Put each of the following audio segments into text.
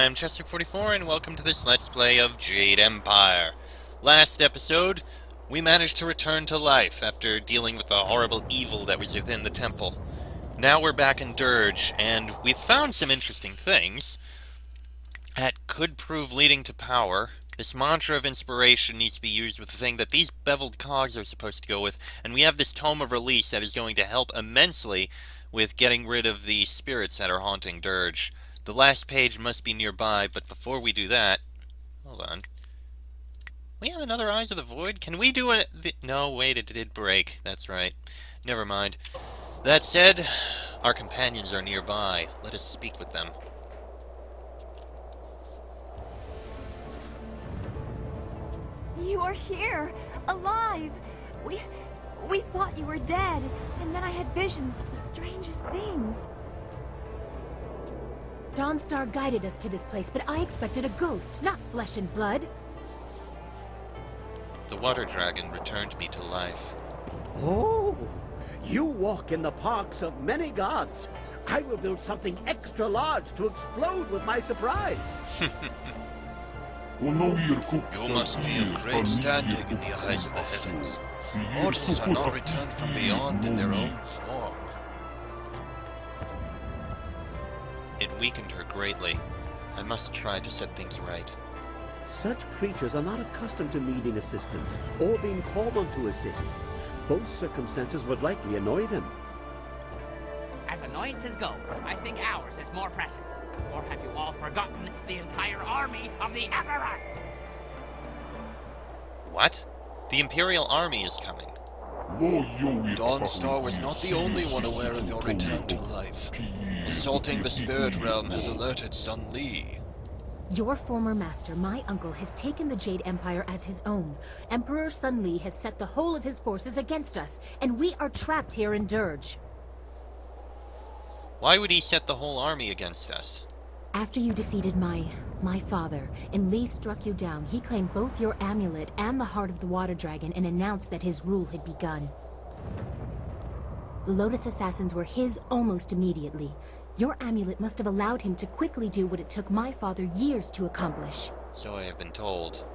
I'm Chester44 and welcome to this Let's Play of Jade Empire. Last episode, we managed to return to life after dealing with the horrible evil that was within the temple. Now we're back in Dirge, and we've found some interesting things that could prove leading to power. This mantra of inspiration needs to be used with the thing that these beveled cogs are supposed to go with, and we have this Tome of Release that is going to help immensely with getting rid of the spirits that are haunting Dirge. The last page must be nearby, but before we do that... Hold on. We have another Eyes of the Void? Can we do it? No, wait, it did break. That's right. Never mind. That said, our companions are nearby. Let us speak with them. You are here, alive! We thought you were dead, and then I had visions of the strangest things. Dawnstar guided us to this place, but I expected a ghost, not flesh and blood. The water dragon returned me to life. Oh, you walk in the parks of many gods. I will build something extra large to explode with my surprise. You must be of great standing in the eyes of the heavens. Mortals are not returned from beyond in their own form. It weakened her greatly. I must try to set things right. Such creatures are not accustomed to needing assistance or being called on to assist. Both circumstances would likely annoy them. As annoyances go, I think ours is more pressing. Or have you all forgotten the entire army of the Emperor? What? The Imperial Army is coming. Dawnstar was not the only one aware of your return to life. Assaulting the spirit realm has alerted Sun Li. Your former master, my uncle, has taken the Jade Empire as his own. Emperor Sun Li has set the whole of his forces against us, and we are trapped here in Dirge. Why would he set the whole army against us? After you defeated my father, and Li struck you down, he claimed both your amulet and the heart of the water dragon and announced that his rule had begun. The Lotus Assassins were his almost immediately. Your amulet must have allowed him to quickly do what it took my father years to accomplish. So I have been told.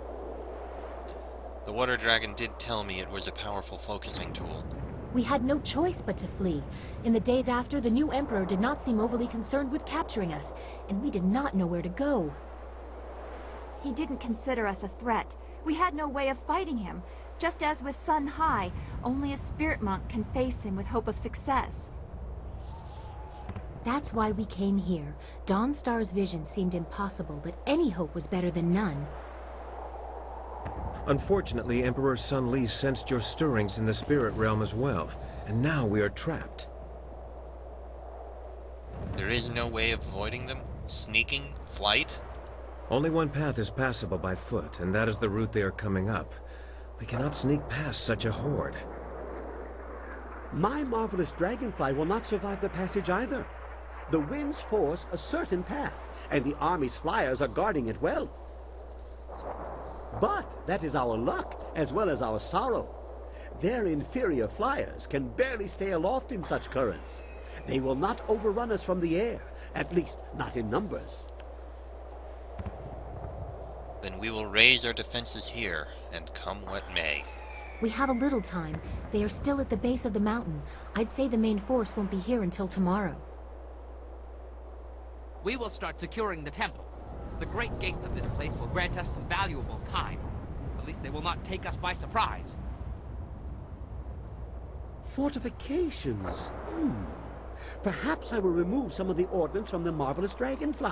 The water dragon did tell me it was a powerful focusing tool. We had no choice but to flee. In the days after, the new Emperor did not seem overly concerned with capturing us, and we did not know where to go. He didn't consider us a threat. We had no way of fighting him. Just as with Sun High, only a spirit monk can face him with hope of success. That's why we came here. Dawnstar's vision seemed impossible, but any hope was better than none. Unfortunately, Emperor Sun Li sensed your stirrings in the spirit realm as well, and now we are trapped. There is no way of avoiding them? Sneaking? Flight? Only one path is passable by foot, and that is the route they are coming up. We cannot sneak past such a horde. My marvelous dragonfly will not survive the passage either. The winds force a certain path, and the army's flyers are guarding it well. But that is our luck, as well as our sorrow. Their inferior flyers can barely stay aloft in such currents. They will not overrun us from the air, at least not in numbers. Then we will raise our defenses here, and come what may. We have a little time. They are still at the base of the mountain. I'd say the main force won't be here until tomorrow. We will start securing the temple. The great gates of this place will grant us some valuable time. At least they will not take us by surprise. Fortifications. Perhaps I will remove some of the ordnance from the marvelous dragonfly.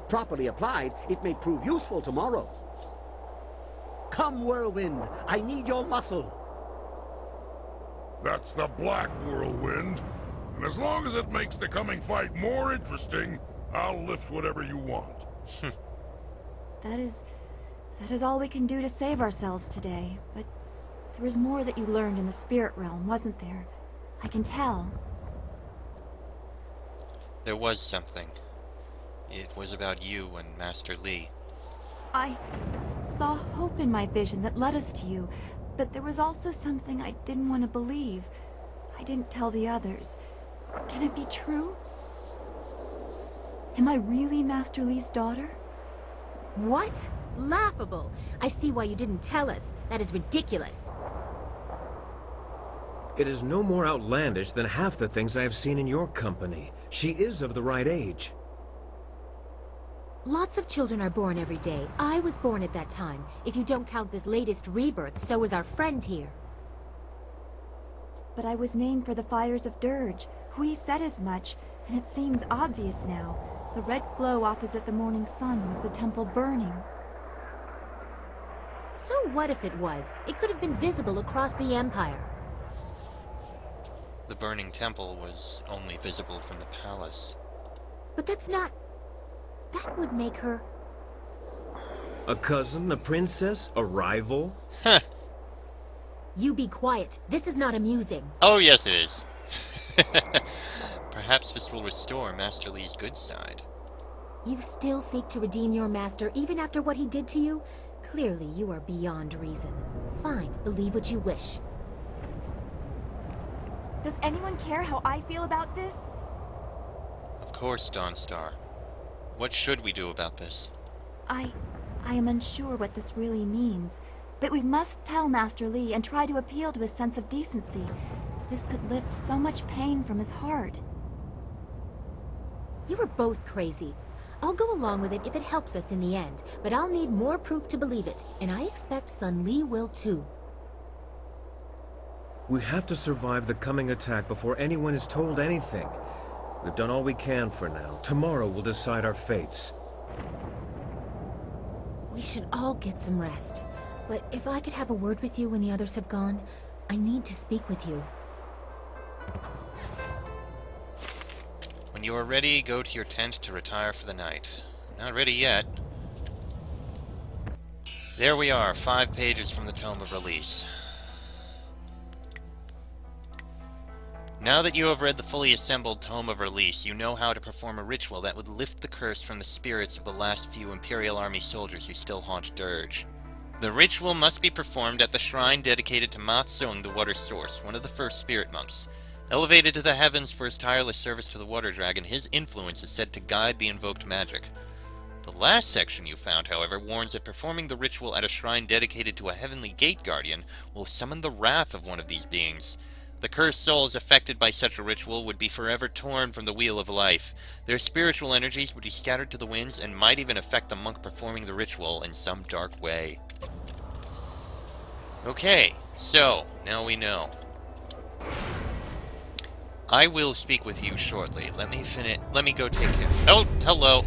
Properly applied, it may prove useful tomorrow. Come, Whirlwind, I need your muscle. That's the Black Whirlwind. And as long as it makes the coming fight more interesting, I'll lift whatever you want. That is all we can do to save ourselves today. But there was more that you learned in the spirit realm, wasn't there? I can tell. There was something. It was about you and Master Li. I saw hope in my vision that led us to you, but there was also something I didn't want to believe. I didn't tell the others. Can it be true? Am I really Master Li's daughter? What? Laughable. I see why you didn't tell us. That is ridiculous. It is no more outlandish than half the things I have seen in your company. She is of the right age. Lots of children are born every day. I was born at that time. If you don't count this latest rebirth, so is our friend here. But I was named for the fires of Dirge. Hui said as much, and it seems obvious now. The red glow opposite the morning sun was the temple burning. So what if it was? It could have been visible across the Empire. The burning temple was only visible from the palace. But that's not... That would make her... A cousin, a princess, a rival? Huh. You be quiet. This is not amusing. Oh, yes, it is. Perhaps this will restore Master Li's good side. You still seek to redeem your master even after what he did to you? Clearly, you are beyond reason. Fine, believe what you wish. Does anyone care how I feel about this? Of course, Dawnstar. What should we do about this? I am unsure what this really means, but we must tell Master Li and try to appeal to his sense of decency. This could lift so much pain from his heart. You are both crazy. I'll go along with it if it helps us in the end, but I'll need more proof to believe it, and I expect Sun Li will too. We have to survive the coming attack before anyone is told anything. We've done all we can for now. Tomorrow will decide our fates. We should all get some rest. But if I could have a word with you when the others have gone, I need to speak with you. When you are ready, go to your tent to retire for the night. Not ready yet. There we are, 5 pages from the Tome of Release. Now that you have read the fully assembled Tome of Release, you know how to perform a ritual that would lift the curse from the spirits of the last few Imperial Army soldiers who still haunt Dirge. The ritual must be performed at the shrine dedicated to Ma Tsung, the Water Source, one of the first spirit monks. Elevated to the heavens for his tireless service to the Water Dragon, his influence is said to guide the invoked magic. The last section you found, however, warns that performing the ritual at a shrine dedicated to a heavenly gate guardian will summon the wrath of one of these beings. The cursed souls affected by such a ritual would be forever torn from the wheel of life. Their spiritual energies would be scattered to the winds and might even affect the monk performing the ritual in some dark way. Okay, so, now we know. I will speak with you shortly. Let me go take care. Oh, hello.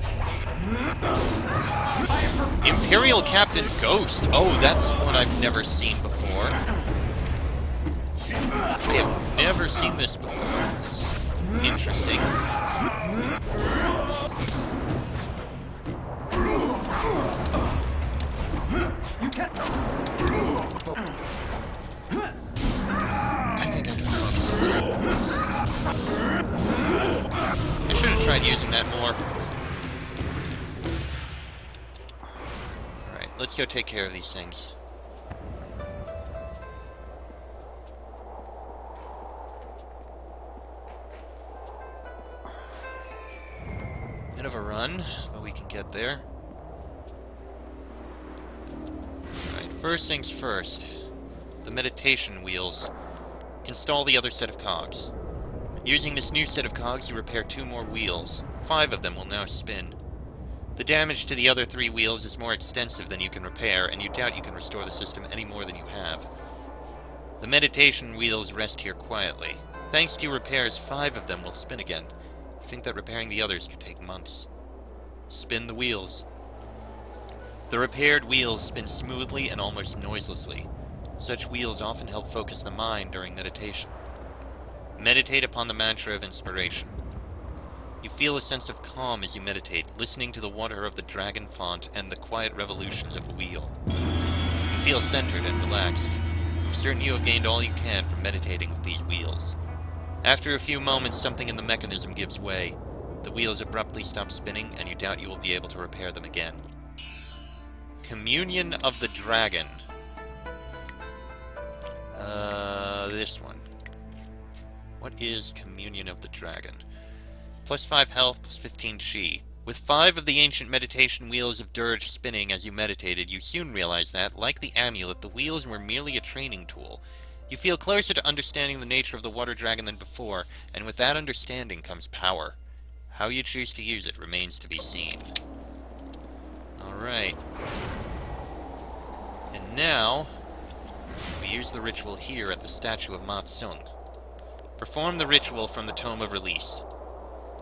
Imperial Captain Ghost. Oh, that's one I've never seen before. I have never seen this before. It's interesting. I think I can focus a little. I should have tried using that more. Alright, let's go take care of these things. Bit of a run, but we can get there. Alright, first things first. The meditation wheels. Install the other set of cogs. Using this new set of cogs, you repair 2 more wheels. 5 of them will now spin. The damage to the other 3 wheels is more extensive than you can repair, and you doubt you can restore the system any more than you have. The meditation wheels rest here quietly. Thanks to your repairs, 5 of them will spin again. You think that repairing the others could take months. Spin the wheels. The repaired wheels spin smoothly and almost noiselessly. Such wheels often help focus the mind during meditation. Meditate upon the mantra of inspiration. You feel a sense of calm as you meditate, listening to the water of the dragon font and the quiet revolutions of the wheel. You feel centered and relaxed. You're certain you have gained all you can from meditating with these wheels. After a few moments, something in the mechanism gives way. The wheels abruptly stop spinning, and you doubt you will be able to repair them again. Communion of the Dragon. This one. What is Communion of the Dragon? +5 health, +15 chi. With 5 of the ancient meditation wheels of Dirge spinning as you meditated, you soon realized that, like the amulet, the wheels were merely a training tool. You feel closer to understanding the nature of the water dragon than before, and with that understanding comes power. How you choose to use it remains to be seen. Alright. And now, we use the ritual here at the statue of Matsung. Perform the ritual from the Tome of Release.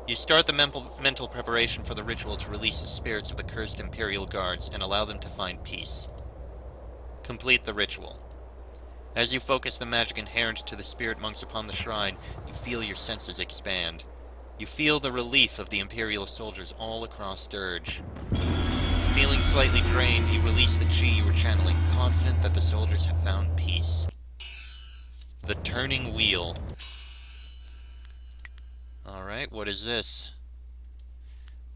You start the mental preparation for the ritual to release the spirits of the cursed Imperial Guards and allow them to find peace. Complete the ritual. As you focus the magic inherent to the spirit monks upon the shrine, you feel your senses expand. You feel the relief of the Imperial soldiers all across Dirge. Feeling slightly drained, you release the chi you were channeling, confident that the soldiers have found peace. The Turning Wheel. Alright, what is this?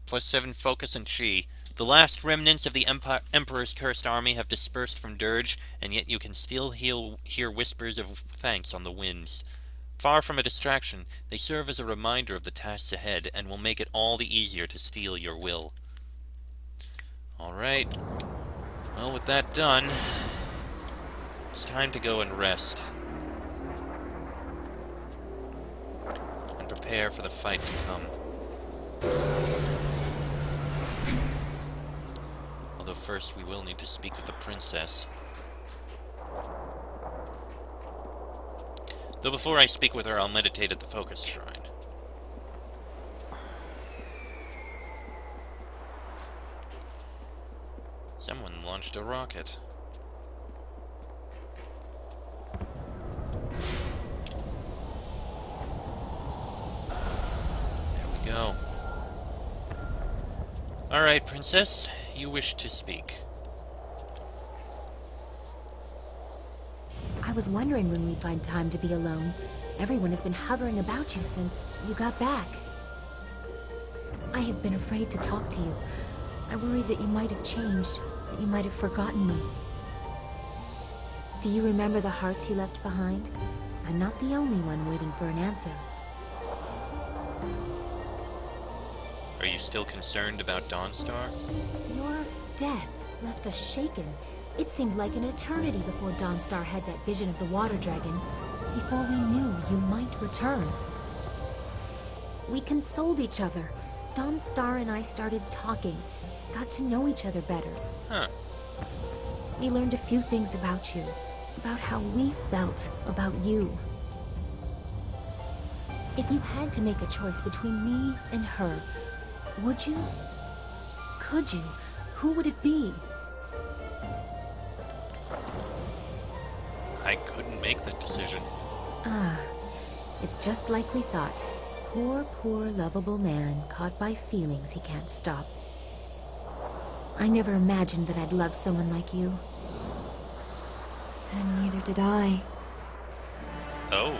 +7 focus and chi. The last remnants of the Emperor's cursed army have dispersed from Dirge, and yet you can still hear whispers of thanks on the winds. Far from a distraction, they serve as a reminder of the tasks ahead, and will make it all the easier to steal your will. Alright. Well, with that done, it's time to go and rest. Prepare for the fight to come. Although first we will need to speak with the princess. Though before I speak with her, I'll meditate at the focus shrine. Someone launched a rocket. Go. Alright, Princess. You wish to speak. I was wondering when we'd find time to be alone. Everyone has been hovering about you since you got back. I have been afraid to talk to you. I worried that you might have changed, that you might have forgotten me. Do you remember the hearts you left behind? I'm not the only one waiting for an answer. Are you still concerned about Dawnstar? Your death left us shaken. It seemed like an eternity before Dawnstar had that vision of the water dragon, before we knew you might return. We consoled each other. Dawnstar and I started talking, got to know each other better. Huh. We learned a few things about you, about how we felt about you. If you had to make a choice between me and her, would you? Could you? Who would it be? I couldn't make that decision. Ah, it's just like we thought. Poor, poor, lovable man caught by feelings he can't stop. I never imagined that I'd love someone like you. And neither did I. Oh.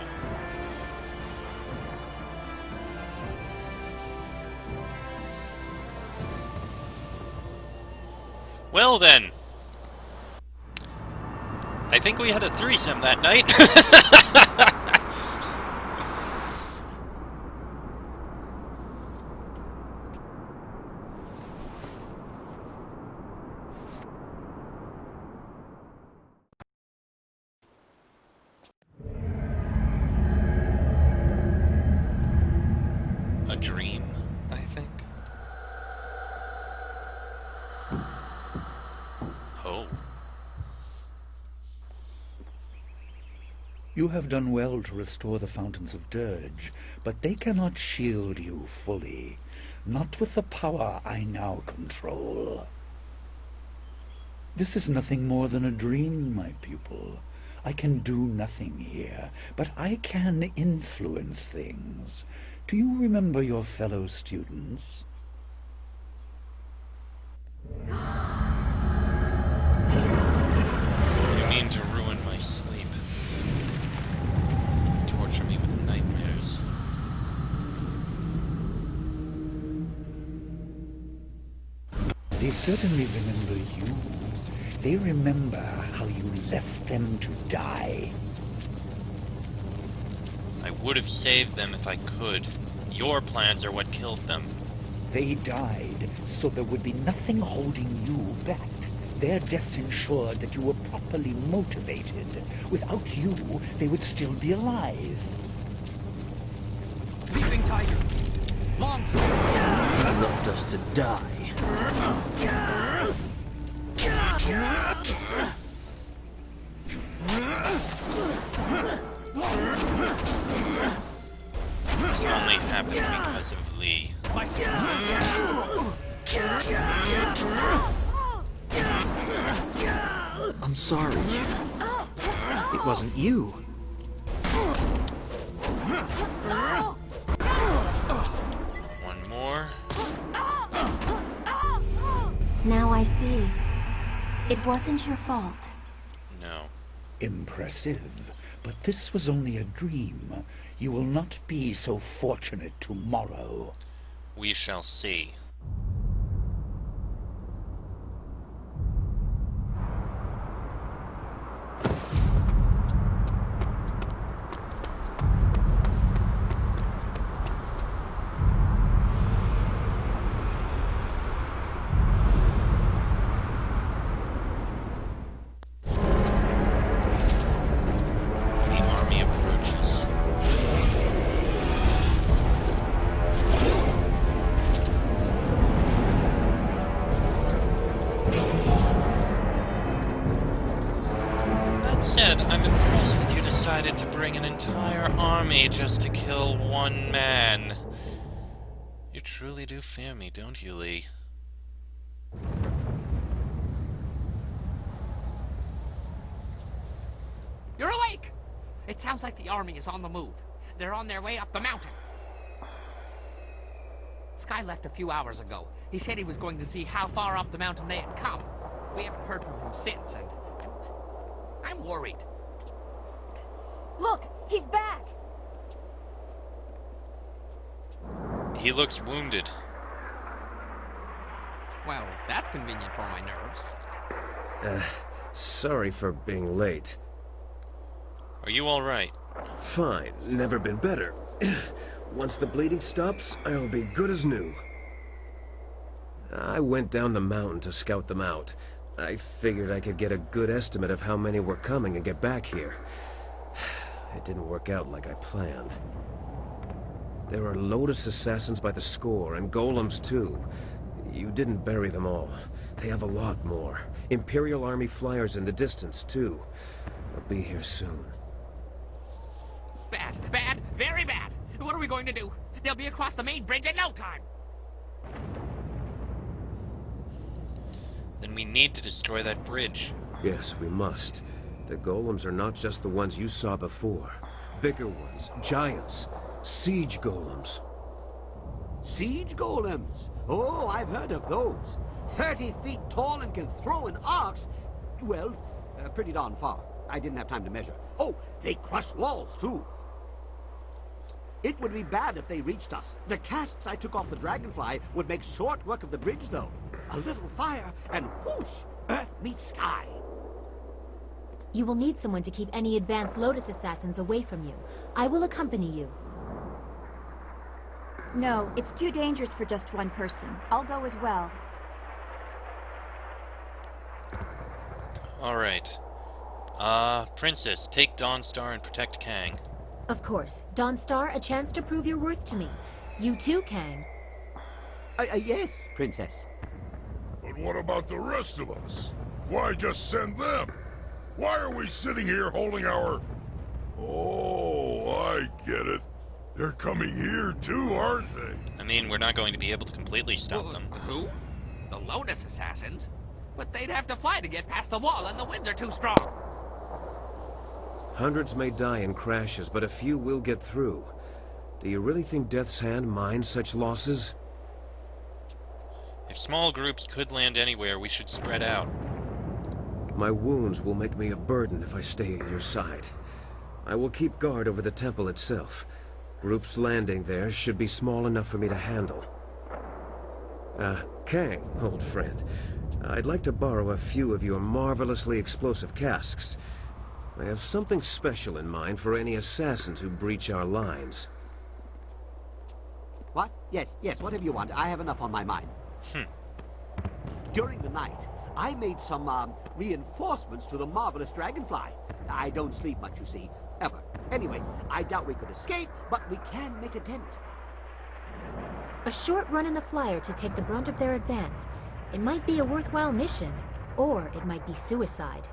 Well then. I think we had a threesome that night. A dream, I think. Oh. You have done well to restore the fountains of Dirge, but they cannot shield you fully. Not with the power I now control. This is nothing more than a dream, my pupil. I can do nothing here, but I can influence things. Do you remember your fellow students? You mean to ruin my sleep? Torture me with nightmares? They certainly remember you. They remember how you left them to die. I would have saved them if I could. Your plans are what killed them. They died so there would be nothing holding you back. Their deaths ensured that you were properly motivated. Without you, they would still be alive. Leaping Tiger! Long sword! You left us to die. This only happened because of Lee. I'm sorry. It wasn't you. One more. Now I see. It wasn't your fault. No. Impressive. But this was only a dream. You will not be so fortunate tomorrow. We shall see. The army approaches. That said, I'm impressed that you decided to bring an entire army just to kill one man. You truly do fear me, don't you, Lee? You're awake! It sounds like the army is on the move. They're on their way up the mountain. Sky left a few hours ago. He said he was going to see how far up the mountain they had come. We haven't heard from him since, and I'm worried. Look, he's back! He looks wounded. Well, that's convenient for my nerves. Sorry for being late. Are you alright? Fine, never been better. Once the bleeding stops, I'll be good as new. I went down the mountain to scout them out. I figured I could get a good estimate of how many were coming and get back here. It didn't work out like I planned. There are Lotus assassins by the score, and golems too. You didn't bury them all. They have a lot more. Imperial Army flyers in the distance, too. They'll be here soon. Bad, bad, very bad. What are we going to do? They'll be across the main bridge in no time. Then we need to destroy that bridge. Yes, we must. The golems are not just the ones you saw before. Bigger ones, giants, siege golems. Siege golems? Oh, I've heard of those. 30 feet tall and can throw an ox. Well, pretty darn far. I didn't have time to measure. Oh, they crush walls, too. It would be bad if they reached us. The casks I took off the Dragonfly would make short work of the bridge, though. A little fire, and whoosh! Earth meets sky. You will need someone to keep any advanced Lotus assassins away from you. I will accompany you. No, it's too dangerous for just one person. I'll go as well. Alright. Princess, take Dawnstar and protect Kang. Of course. Dawnstar, a chance to prove your worth to me. You too, Kang. Yes, Princess. But what about the rest of us? Why just send them? Why are we sitting here holding our... Oh, I get it. They're coming here too, aren't they? I mean, we're not going to be able to completely stop them. Who? The Lotus assassins? But they'd have to fly to get past the wall, and the winds are too strong. Hundreds may die in crashes, but a few will get through. Do you really think Death's Hand minds such losses? If small groups could land anywhere, we should spread out. My wounds will make me a burden if I stay at your side. I will keep guard over the temple itself. Groups landing there should be small enough for me to handle. Kang, old friend. I'd like to borrow a few of your marvelously explosive casks. I have something special in mind for any assassins who breach our lines. What? Yes, whatever you want. I have enough on my mind. During the night, I made some, reinforcements to the marvelous dragonfly. I don't sleep much, you see, ever. Anyway, I doubt we could escape, but we can make a dent. A short run in the flyer to take the brunt of their advance. It might be a worthwhile mission, or it might be suicide.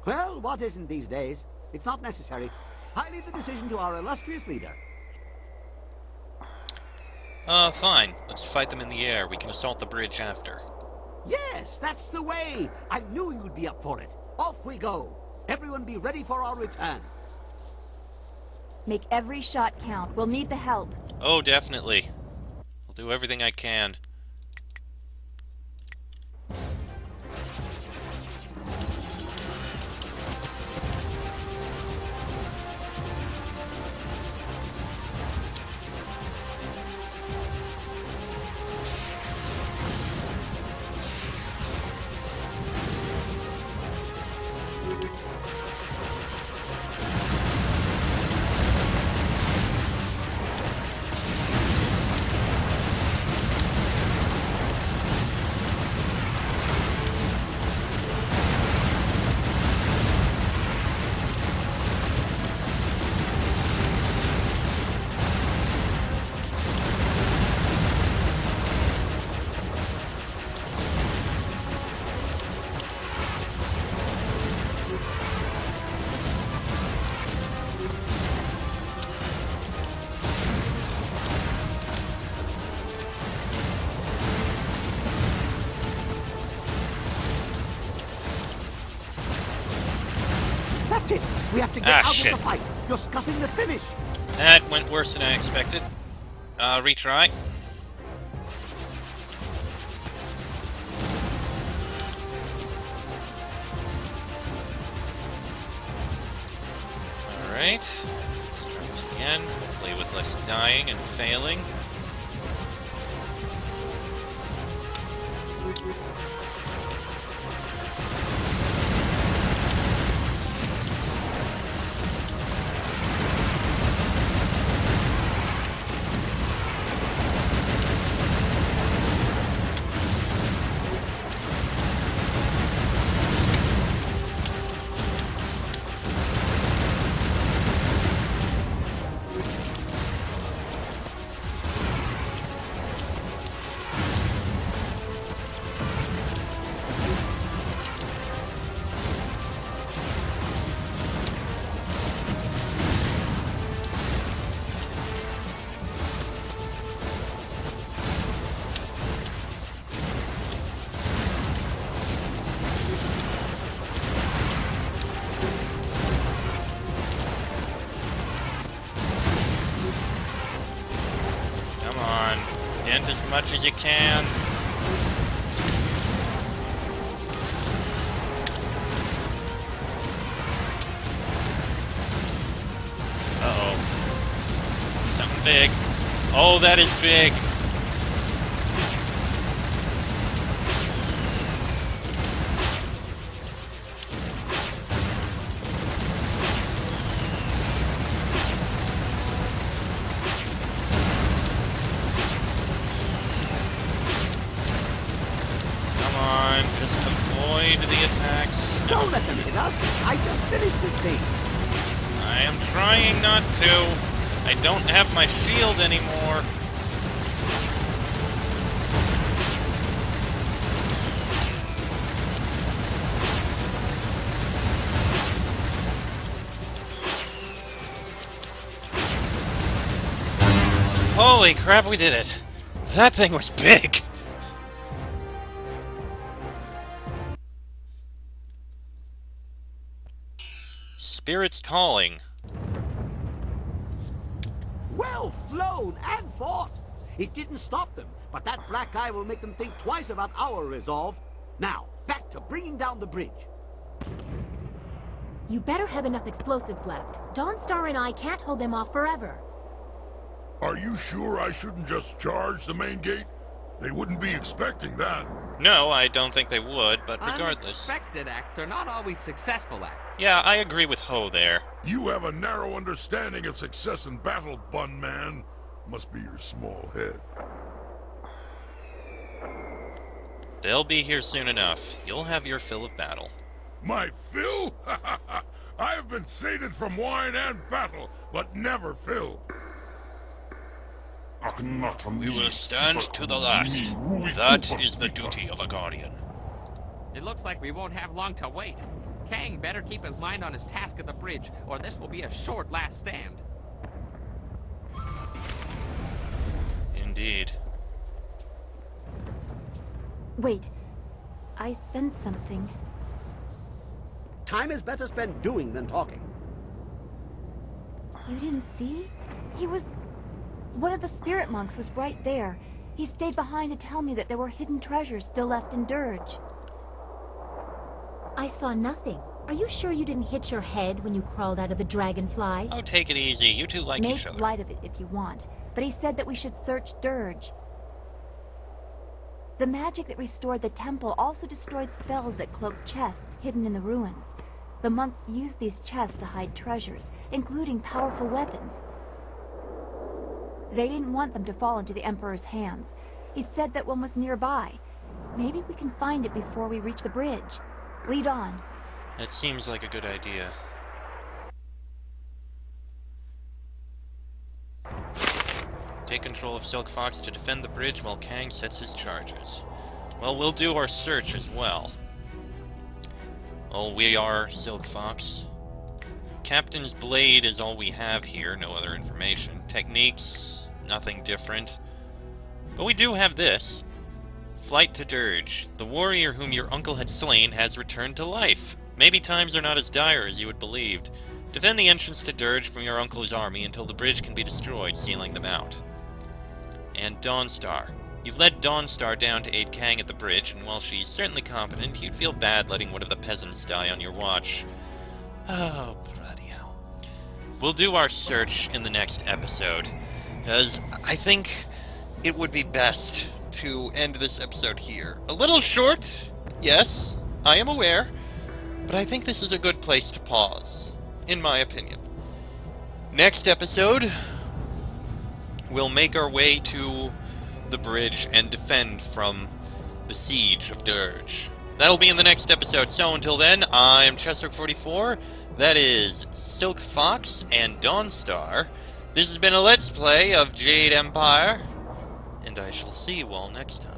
Well, what isn't these days? It's not necessary. I leave the decision to our illustrious leader. Fine. Let's fight them in the air. We can assault the bridge after. Yes, that's the way! I knew you'd be up for it. Off we go. Everyone be ready for our return. Make every shot count. We'll need the help. Oh, definitely. I'll do everything I can. That's it! We have to get out of the fight! You're scuffing the finish! That went worse than I expected. Retry. Alright. Let's try this again. Hopefully with less dying and failing. Dent as much as you can. Uh-oh. Something big. Oh, that is big. Just avoid the attacks. Don't let them hit us. I just finished this thing. I am trying not to. I don't have my shield anymore. Holy crap, we did it. That thing was big. Spirit's calling. Well flown and fought. It didn't stop them, but that black eye will make them think twice about our resolve. Now, back to bringing down the bridge. You better have enough explosives left. Dawnstar and I can't hold them off forever. Are you sure I shouldn't just charge the main gate? They wouldn't be expecting that. No, I don't think they would, but regardless. Unexpected acts are not always successful acts. Yeah, I agree with Ho there. You have a narrow understanding of success in battle, Bun Man. Must be your small head. They'll be here soon enough. You'll have your fill of battle. My fill? I have been sated from wine and battle, but never filled. We will stand to the last. That is the duty of a guardian. It looks like we won't have long to wait. Kang better keep his mind on his task at the bridge, or this will be a short last stand. Indeed. Wait. I sense something. Time is better spent doing than talking. You didn't see? One of the spirit monks was right there. He stayed behind to tell me that there were hidden treasures still left in Dirge. I saw nothing. Are you sure you didn't hit your head when you crawled out of the dragonfly? Oh, take it easy. You two like each Make other. light of it if you want, but he said that we should search Dirge. The magic that restored the temple also destroyed spells that cloaked chests hidden in the ruins. The monks used these chests to hide treasures, including powerful weapons. They didn't want them to fall into the Emperor's hands. He said that one was nearby. Maybe we can find it before we reach the bridge. Lead on. That seems like a good idea. Take control of Silk Fox to defend the bridge while Kang sets his charges. Well, we'll do our search as well. Oh, we are Silk Fox. Captain's Blade is all we have here, no other information. Techniques, nothing different. But we do have this. Flight to Dirge. The warrior whom your uncle had slain has returned to life. Maybe times are not as dire as you had believed. Defend the entrance to Dirge from your uncle's army until the bridge can be destroyed, sealing them out. And Dawnstar. You've led Dawnstar down to aid Kang at the bridge, and while she's certainly competent, you'd feel bad letting one of the peasants die on your watch. Oh, bloody hell. We'll do our search in the next episode, because I think it would be best to end this episode here. A little short, yes, I am aware, but I think this is a good place to pause, in my opinion. Next episode, we'll make our way to the bridge and defend from the siege of Dirge. That'll be in the next episode, so until then, I'm Chessrook44, that is Silk Fox and Dawnstar. This has been a Let's Play of Jade Empire, and I shall see you all next time.